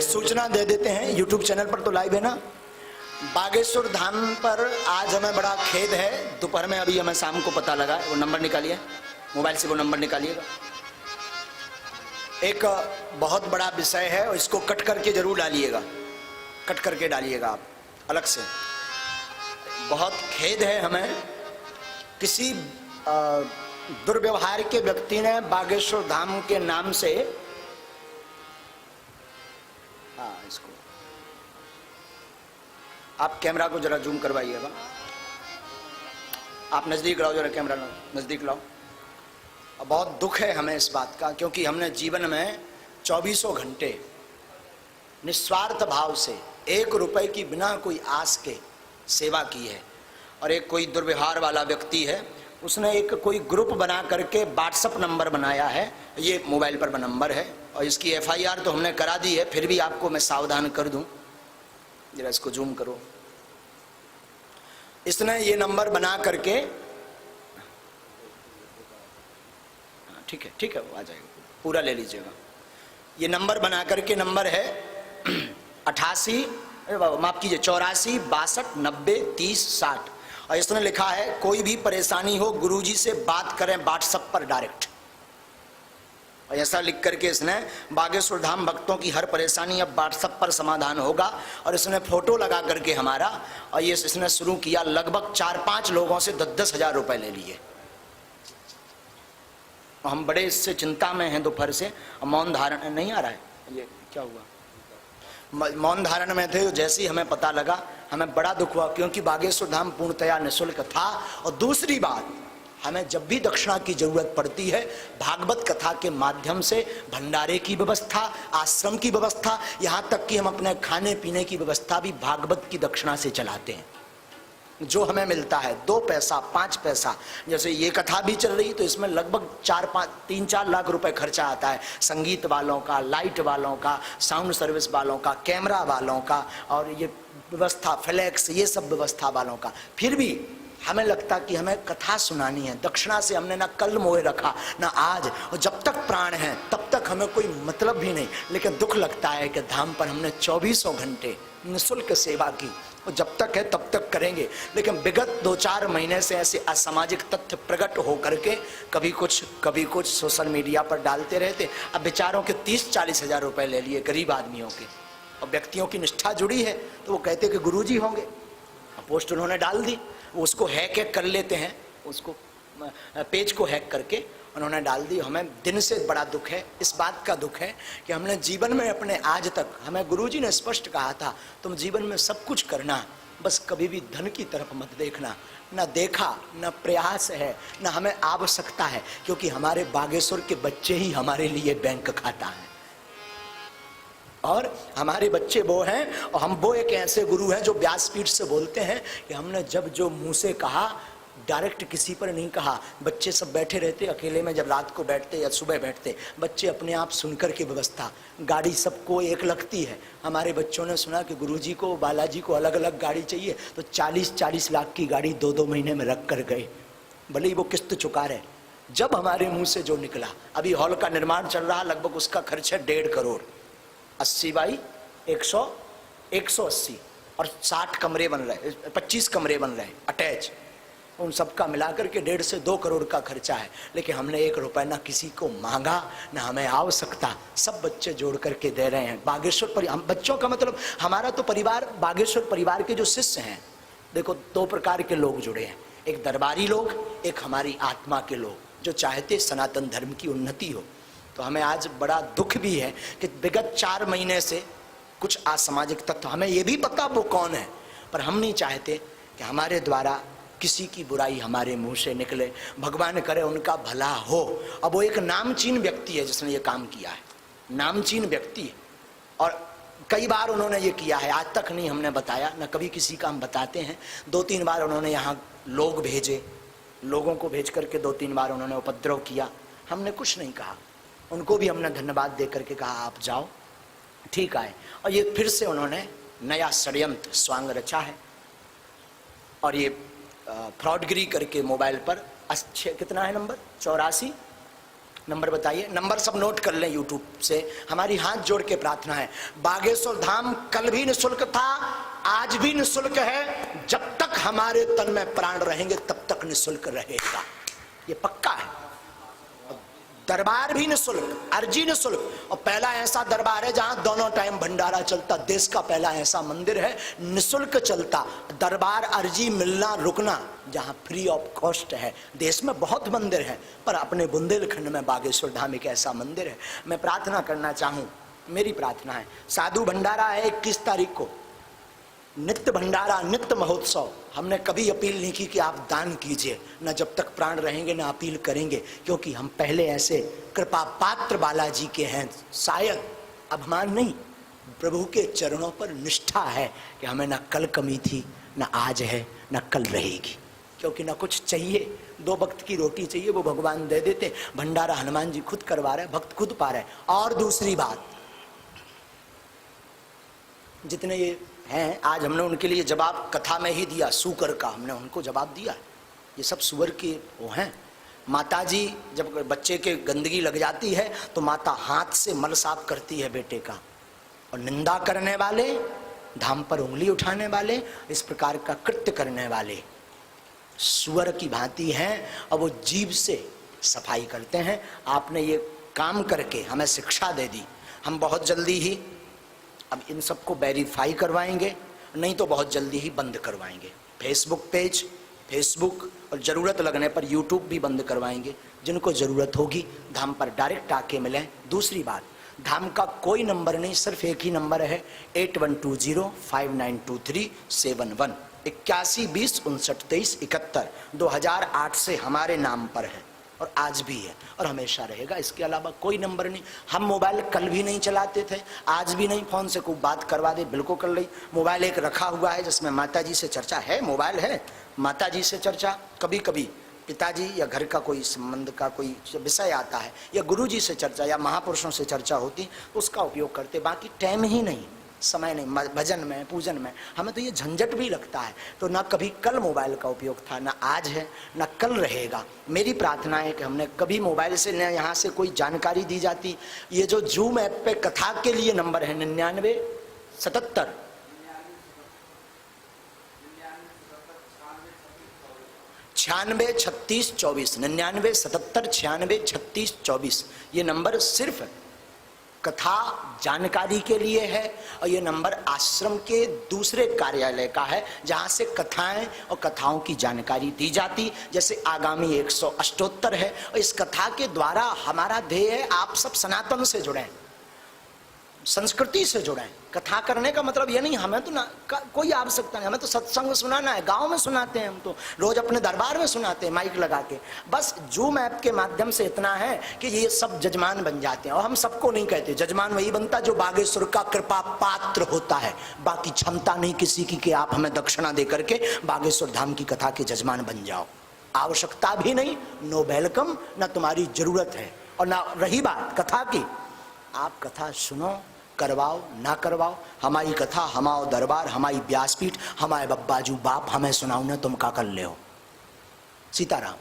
सूचना दे देते हैं, YouTube चैनल पर तो लाइव है ना। बागेश्वर धाम पर आज हमें बड़ा खेद है, दोपहर में अभी हमें शाम को पता लगा, वो नंबर निकालिए मोबाइल से, वो नंबर निकालिएगा। एक बहुत बड़ा विषय है और इसको कट करके जरूर डालिएगा, कट करके डालिएगा आप अलग से। बहुत खेद है हमें, किसी दुर्व्यवहार के व्यक्ति ने बागेश्वर धाम के नाम से, इसको आप कैमरा को जरा जूम करवाइएगा, आप नजदीक लाओ जरा, कैमरा नजदीक लाओ। बहुत दुख है हमें इस बात का, क्योंकि हमने जीवन में 24 घंटे निस्वार्थ भाव से 1 रुपए की बिना कोई आस के सेवा की है। और एक कोई दुर्व्यवहार वाला व्यक्ति है, उसने एक कोई ग्रुप बना करके व्हाट्सएप नंबर बनाया है, ये मोबाइल पर नंबर है, और इसकी FIR तो हमने करा दी है, फिर भी आपको मैं सावधान कर दूं, जरा इसको जूम करो। इसने ये नंबर बना करके, ठीक है ठीक है, वो आ जाएगा, पूरा ले लीजिएगा। ये नंबर बना करके, नंबर है 88, माफ कीजिए 84 62 90 30 60, और इसने लिखा है कोई भी परेशानी हो गुरुजी से बात करें व्हाट्सएप पर डायरेक्ट। और ऐसा लिख करके इसने बागेश्वर धाम भक्तों की हर परेशानी अब व्हाट्सएप पर समाधान होगा, और इसने फोटो लगा करके हमारा, और ये इसने शुरू किया, लगभग 4-5 लोगों से 10-10 हजार रुपए ले लिए। हम बड़े इससे चिंता में हैं दोपहर से। मौन धारण नहीं आ रहा है, ये क्या हुआ, मौन धारण में थे, जैसे ही हमें पता लगा हमें बड़ा दुख हुआ, क्योंकि बागेश्वर धाम पूर्णतया निःशुल्क था। और दूसरी बात, हमें जब भी दक्षिणा की जरूरत पड़ती है, भागवत कथा के माध्यम से भंडारे की व्यवस्था, आश्रम की व्यवस्था, यहाँ तक कि हम अपने खाने पीने की व्यवस्था भी भागवत की दक्षिणा से चलाते हैं। जो हमें मिलता है 2 पैसा 5 पैसा, जैसे ये कथा भी चल रही तो इसमें लगभग 3-4 लाख रुपए खर्चा आता है, संगीत वालों का, लाइट वालों का, साउंड सर्विस वालों का, कैमरा वालों का, और ये व्यवस्था फ्लैक्स, ये सब व्यवस्था वालों का। फिर भी हमें लगता कि हमें कथा सुनानी है, दक्षिणा से हमने ना कल मोए रखा ना आज, और जब तक प्राण है तब तक हमें कोई मतलब भी नहीं। लेकिन दुख लगता है कि धाम पर हमने 24 घंटे निःशुल्क सेवा की, और जब तक है तब तक करेंगे। लेकिन विगत 2-4 महीने से ऐसे असामाजिक तथ्य प्रकट हो करके कभी कुछ सोशल मीडिया पर डालते रहते। अब बेचारों के 30-40 हजार रुपए ले लिए गरीब आदमियों के, और व्यक्तियों की निष्ठा जुड़ी है तो वो कहते कि गुरुजी होंगे, पोस्ट उन्होंने डाल दी, उसको हैक कर लेते हैं, उसको पेज को हैक करके उन्होंने डाल दी। हमें दिन से बड़ा दुख है, इस बात का दुख है कि हमने जीवन में अपने आज तक, हमें गुरुजी ने स्पष्ट कहा था तुम जीवन में सब कुछ करना, बस कभी भी धन की तरफ मत देखना। न देखा, न प्रयास है, न हमें आवश्यकता है, क्योंकि हमारे बागेश्वर के बच्चे ही हमारे लिए बैंक खाता है, और हमारे बच्चे वो हैं। और हम वो एक ऐसे गुरु हैं जो व्यासपीठ से बोलते हैं कि हमने जब जो मुंह से कहा, डायरेक्ट किसी पर नहीं कहा। बच्चे सब बैठे रहते अकेले में, जब रात को बैठते या सुबह बैठते, बच्चे अपने आप सुनकर के व्यवस्था, गाड़ी सबको एक लगती है। हमारे बच्चों ने सुना कि गुरुजी को, बालाजी को अलग अलग गाड़ी चाहिए, तो 40-40 लाख की गाड़ी 2-2 महीने में रख कर गए, भले ही वो किस्त चुका रहे। जब हमारे मुंह से जो निकला, अभी हॉल का निर्माण चल रहा, लगभग उसका खर्च है 1.5 करोड़, 80 बाई 180, और 60 कमरे बन रहे, 25 कमरे बन रहे अटैच, उन सब का मिलाकर के 1.5 से 2 करोड़ का खर्चा है। लेकिन हमने 1 रुपए ना किसी को मांगा, ना हमें आवश्यकता, सब बच्चे जोड़ करके दे रहे हैं। बागेश्वर हम बच्चों का मतलब, हमारा तो परिवार, बागेश्वर परिवार के जो शिष्य हैं, देखो 2 प्रकार के लोग जुड़े हैं, एक दरबारी लोग, एक हमारी आत्मा के लोग, जो चाहते सनातन धर्म की उन्नति हो। तो हमें आज बड़ा दुख भी है कि विगत 4 महीने से कुछ असामाजिक तत्व, हमें ये भी पता वो कौन है, पर हम नहीं चाहते कि हमारे द्वारा किसी की बुराई हमारे मुंह से निकले। भगवान करे उनका भला हो। अब वो एक नामचीन व्यक्ति है जिसने ये काम किया है, नामचीन व्यक्ति है, और कई बार उन्होंने ये किया है, आज तक नहीं हमने बताया, न कभी किसी का हम बताते हैं। 2-3 बार उन्होंने यहाँ लोग भेजे, लोगों को भेज करके 2-3 बार उन्होंने उपद्रव किया, हमने कुछ नहीं कहा। उनको भी हमने धन्यवाद दे करके कहा आप जाओ, ठीक आए। और ये फिर से उन्होंने नया षड्यंत्र स्वांग रचा है, और ये फ्रॉडगिरी करके मोबाइल पर कितना है नंबर, 84 नंबर बताइए, नंबर सब नोट कर लें यूट्यूब से। हमारी हाथ जोड़ के प्रार्थना है, बागेश्वर धाम कल भी निःशुल्क था, आज भी निःशुल्क है, जब तक हमारे तन में प्राण रहेंगे तब तक निःशुल्क रहेगा, ये पक्का है। दरबार भी निःशुल्क, अर्जी निःशुल्क, और पहला ऐसा दरबार है जहां दोनों टाइम भंडारा चलता, देश का पहला ऐसा मंदिर है निःशुल्क चलता दरबार, अर्जी मिलना रुकना जहां फ्री ऑफ कॉस्ट है। देश में बहुत मंदिर है पर अपने बुंदेलखंड में बागेश्वर धाम एक ऐसा मंदिर है। मैं प्रार्थना करना चाहूं, मेरी प्रार्थना है, साधु भंडारा है 21 तारीख को, नित्य भंडारा, नित्य महोत्सव। हमने कभी अपील नहीं की कि आप दान कीजिए, न जब तक प्राण रहेंगे न अपील करेंगे, क्योंकि हम पहले ऐसे कृपा पात्र बालाजी के हैं। शायद अभिमान नहीं, प्रभु के चरणों पर निष्ठा है कि हमें न कल कमी थी, न आज है, न कल रहेगी, क्योंकि न कुछ चाहिए, 2 वक्त की रोटी चाहिए वो भगवान दे देते, भंडारा हनुमान जी खुद करवा रहे, भक्त खुद पा रहे। और दूसरी बात, जितने ये हैं, आज हमने उनके लिए जवाब कथा में ही दिया, सूकर का हमने उनको जवाब दिया, ये सब सुअर के वो हैं। माताजी जब बच्चे के गंदगी लग जाती है तो माता हाथ से मल साफ करती है बेटे का, और निंदा करने वाले, धाम पर उंगली उठाने वाले, इस प्रकार का कृत्य करने वाले सुअर की भांति हैं, और वो जीभ से सफाई करते हैं। आपने ये काम करके हमें शिक्षा दे दी, हम बहुत जल्दी ही अब इन सबको वेरीफाई करवाएंगे, नहीं तो बहुत जल्दी ही बंद करवाएंगे। फेसबुक पेज, फेसबुक, और ज़रूरत लगने पर यूट्यूब भी बंद करवाएंगे। जिनको ज़रूरत होगी धाम पर डायरेक्ट आके मिलें। दूसरी बात, धाम का कोई नंबर नहीं, सिर्फ एक ही नंबर है 8120592371, 81 20 59 23 71, 2008 से हमारे नाम पर है और आज भी है और हमेशा रहेगा। इसके अलावा कोई नंबर नहीं। हम मोबाइल कल भी नहीं चलाते थे, आज भी नहीं। फोन से कोई बात करवा दे बिल्कुल कर ली। मोबाइल एक रखा हुआ है जिसमें माताजी से चर्चा है, मोबाइल है, माताजी से चर्चा, कभी कभी पिताजी या घर का कोई संबंध का कोई विषय आता है, या गुरुजी से चर्चा या महापुरुषों से चर्चा होती, उसका उपयोग करते। बाकी टाइम ही नहीं, समय नहीं, भजन में, पूजन में हमें तो ये झंझट भी लगता है। तो ना कभी कल मोबाइल का उपयोग था, ना आज है, ना कल रहेगा। मेरी प्रार्थना है कि हमने कभी मोबाइल से न यहाँ से कोई जानकारी दी जाती। ये जो जूम ऐप पे कथा के लिए नंबर है 9977 963624, 9977963624, ये नंबर सिर्फ कथा जानकारी के लिए है। और ये नंबर आश्रम के दूसरे कार्यालय का है जहां से कथाएं और कथाओं की जानकारी दी जाती। जैसे आगामी 108 है और इस कथा के द्वारा हमारा ध्येय है आप सब सनातन से जुड़ें, संस्कृति से जुड़ें। कथा करने का मतलब ये नहीं हमें तो ना कोई आवश्यकता नहीं, हमें तो सत्संग सुनाना है, गांव में सुनाते हैं, हम तो रोज अपने दरबार में सुनाते हैं माइक लगा के। बस जूम ऐप के माध्यम से इतना है कि ये सब जजमान बन जाते हैं। और हम सबको नहीं कहते, जजमान वही बनता जो बागेश्वर का कृपा पात्र होता है। बाकी क्षमता नहीं किसी की कि आप हमें दक्षिणा दे करके बागेश्वर धाम की कथा के जजमान बन जाओ, आवश्यकता भी नहीं, नो वेलकम, ना तुम्हारी जरूरत है। और ना रही बात कथा की, आप कथा सुनो, करवाओ ना करवाओ, हमारी कथा, हमाओ दरबार, हमारी व्यासपीठ, हमारे बब्बाजू बाप हमें सुनाओ ना, तुम का कर ले हो। सीताराम,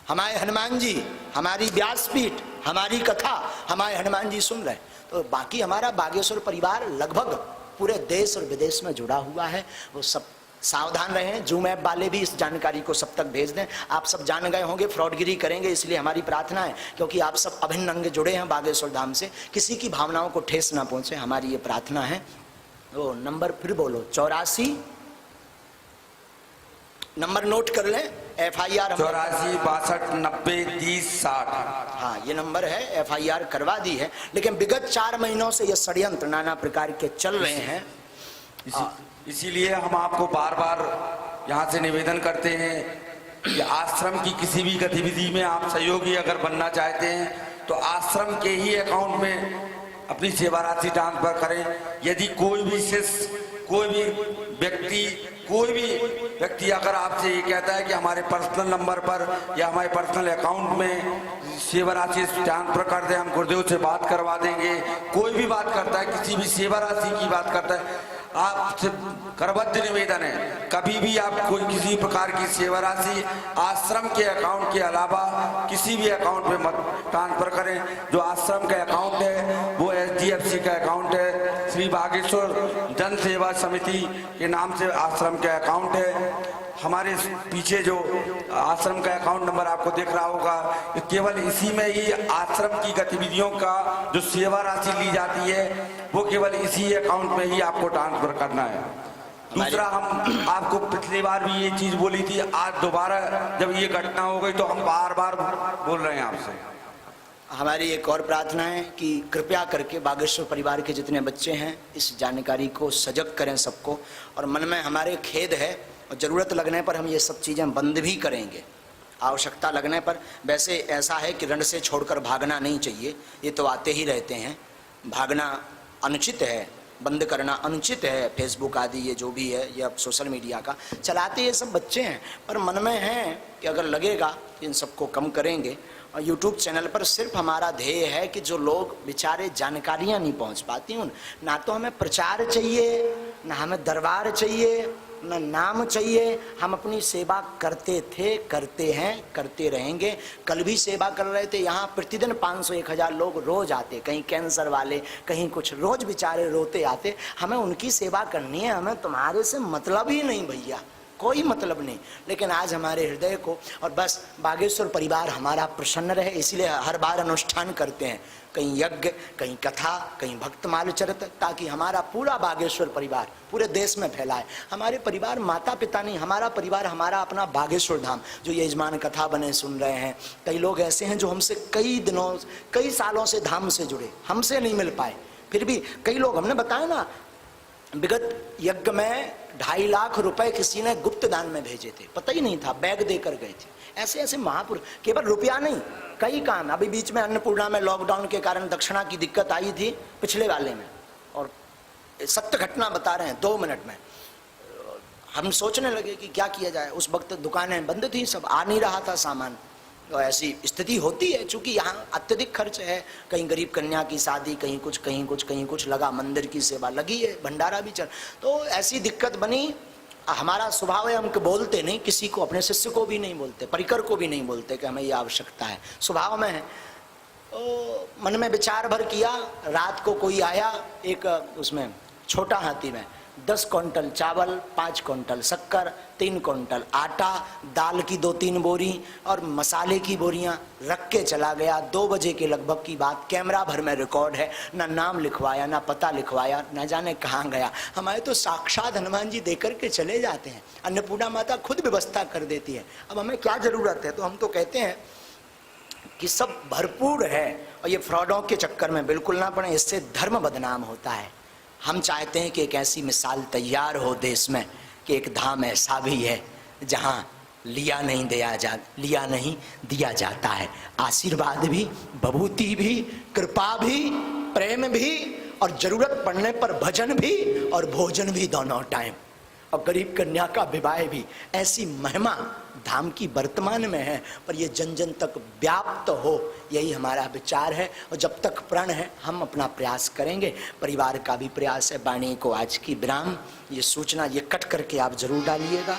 हमारे हनुमान जी, हमारी व्यासपीठ, हमारी कथा, हमारे हनुमान जी सुन रहे। तो बाकी हमारा बागेश्वर परिवार लगभग पूरे देश और विदेश में जुड़ा हुआ है। वो सब सावधान रहें, जूम ऐप वाले भी इस जानकारी को सब तक भेज दें। आप सब जान गए होंगे फ्रॉडगिरी करेंगे, इसलिए हमारी प्रार्थना है, क्योंकि आप सब अभिन्न अंग जुड़े हैं बागेश्वर धाम से, किसी की भावनाओं को ठेस ना पहुंचे, हमारी ये प्रार्थना है। वो नंबर फिर बोलो, 84, नंबर नोट कर लें, FIR 84 62 90 30 60। हाँ, ये नंबर है, FIR करवा दी है। लेकिन विगत 4 महीनों से ये षड्यंत्र नाना प्रकार के चल रहे हैं। इसीलिए हम आपको बार बार यहाँ से निवेदन करते हैं कि आश्रम की किसी भी गतिविधि में आप सहयोगी अगर बनना चाहते हैं तो आश्रम के ही अकाउंट में अपनी सेवा राशि ट्रांसफर करें। यदि कोई भी शिष्य, कोई भी व्यक्ति अगर आपसे ये कहता है कि हमारे पर्सनल नंबर पर या हमारे पर्सनल अकाउंट में सेवा राशि ट्रांसफर कर दें, हम गुरुदेव से बात करवा देंगे, कोई भी बात करता है, किसी भी सेवा राशि की बात करता है, आपसे करबद्ध निवेदन है, कभी भी आप कोई किसी प्रकार की सेवा राशि आश्रम के अकाउंट के अलावा किसी भी अकाउंट पे मत ट्रांसफर करें। जो आश्रम का अकाउंट है वो HDFC का अकाउंट है, श्री बागेश्वर जन सेवा समिति के नाम से आश्रम का अकाउंट है। हमारे पीछे जो आश्रम का अकाउंट नंबर आपको दिख रहा होगा, केवल इसी में ही आश्रम की गतिविधियों का जो सेवा राशि ली जाती है वो केवल इसी अकाउंट में ही आपको ट्रांसफर करना है। दूसरा, हम आपको पिछली बार भी ये चीज बोली थी, आज दोबारा जब ये घटना हो गई तो हम बार बार बोल रहे हैं आपसे। हमारी एक और प्रार्थना है कि कृपया करके बागेश्वर परिवार के जितने बच्चे हैं इस जानकारी को सजग करें सबको, और मन में हमारे खेद है और ज़रूरत लगने पर हम ये सब चीज़ें बंद भी करेंगे, आवश्यकता लगने पर। वैसे ऐसा है कि रण से छोड़कर भागना नहीं चाहिए, ये तो आते ही रहते हैं, भागना अनुचित है, बंद करना अनुचित है। फेसबुक आदि ये जो भी है, ये अब सोशल मीडिया का चलाते ये सब बच्चे हैं, पर मन में है कि अगर लगेगा इन सबको कम करेंगे। और यूट्यूब चैनल पर सिर्फ हमारा ध्येय है कि जो लोग बेचारे जानकारियाँ नहीं पहुँच पाती उन, ना तो हमें प्रचार चाहिए, ना हमें दरबार चाहिए, न नाम चाहिए। हम अपनी सेवा करते थे, करते हैं, करते रहेंगे। कल भी सेवा कर रहे थे, यहाँ प्रतिदिन 500-1000 लोग रोज आते, कहीं कैंसर वाले, कहीं कुछ, रोज बेचारे रोते आते। हमें उनकी सेवा करनी है, हमें तुम्हारे से मतलब ही नहीं भैया, कोई मतलब नहीं। लेकिन आज हमारे हृदय को, और बस बागेश्वर परिवार हमारा प्रसन्न रहे, इसीलिए हर बार अनुष्ठान करते हैं, कहीं यज्ञ, कहीं कथा, कहीं भक्तमाल चरित, ताकि हमारा पूरा बागेश्वर परिवार पूरे देश में फैलाए। हमारे परिवार माता पिता नहीं, हमारा परिवार हमारा अपना बागेश्वर धाम। जो ये यजमान कथा बने सुन रहे हैं, कई लोग ऐसे हैं जो हमसे कई दिनों, कई सालों से धाम से जुड़े, हमसे नहीं मिल पाए, फिर भी कई लोग, हमने बताया ना, विगत यज्ञ में 2.5 लाख रुपए किसी ने गुप्त दान में भेजे थे, पता ही नहीं था, बैग देकर गए थे। ऐसे ऐसे महापुरुष, केवल रुपया नहीं, कई काम। अभी बीच में अन्नपूर्णा में लॉकडाउन के कारण दक्षिणा की दिक्कत आई थी पिछले वाले में, और सत्य घटना बता रहे हैं 2 मिनट में। हम सोचने लगे कि क्या किया जाए, उस वक्त दुकानें बंद थी, सब आ नहीं रहा था सामान। तो ऐसी स्थिति होती है, चूंकि यहाँ अत्यधिक खर्च है, कहीं गरीब कन्या की शादी, कहीं कुछ, कहीं कुछ, कहीं कुछ लगा, मंदिर की सेवा लगी है, भंडारा भी चल, तो ऐसी दिक्कत बनी। हमारा स्वभाव है, हम बोलते नहीं किसी को, अपने शिष्य को भी नहीं बोलते, परिकर को भी नहीं बोलते कि हमें ये आवश्यकता है, स्वभाव में है। तो मन में विचार भर किया, रात को कोई आया, एक उसमें छोटा हाथी में 10 क्विंटल चावल, 5 क्विंटल शक्कर, 3 क्विंटल आटा, दाल की 2-3 बोरी और मसाले की बोरियां रख के चला गया। 2 बजे के लगभग की बात, कैमरा भर में रिकॉर्ड है, ना नाम लिखवाया, ना पता लिखवाया, ना जाने कहाँ गया। हमारे तो साक्षात हनुमान जी देकर के चले जाते हैं, अन्नपूर्णा माता खुद व्यवस्था कर देती है, अब हमें क्या जरूरत है। तो हम तो कहते हैं कि सब भरपूर है, और ये फ्रॉडों के चक्कर में बिल्कुल ना पड़े, इससे धर्म बदनाम होता है। हम चाहते हैं कि एक ऐसी मिसाल तैयार हो देश में कि एक धाम ऐसा भी है जहां लिया नहीं दिया जाता है, आशीर्वाद भी, भभूति भी, कृपा भी, प्रेम भी, और जरूरत पड़ने पर भजन भी और भोजन भी, दोनों टाइम, और गरीब कन्या का विवाह भी। ऐसी महिमा धाम की वर्तमान में है, पर ये जन जन तक व्याप्त हो, यही हमारा विचार है। और जब तक प्रण है हम अपना प्रयास करेंगे, परिवार का भी प्रयास है। वाणी को आज की विराम, ये सूचना ये कट करके आप जरूर डालिएगा।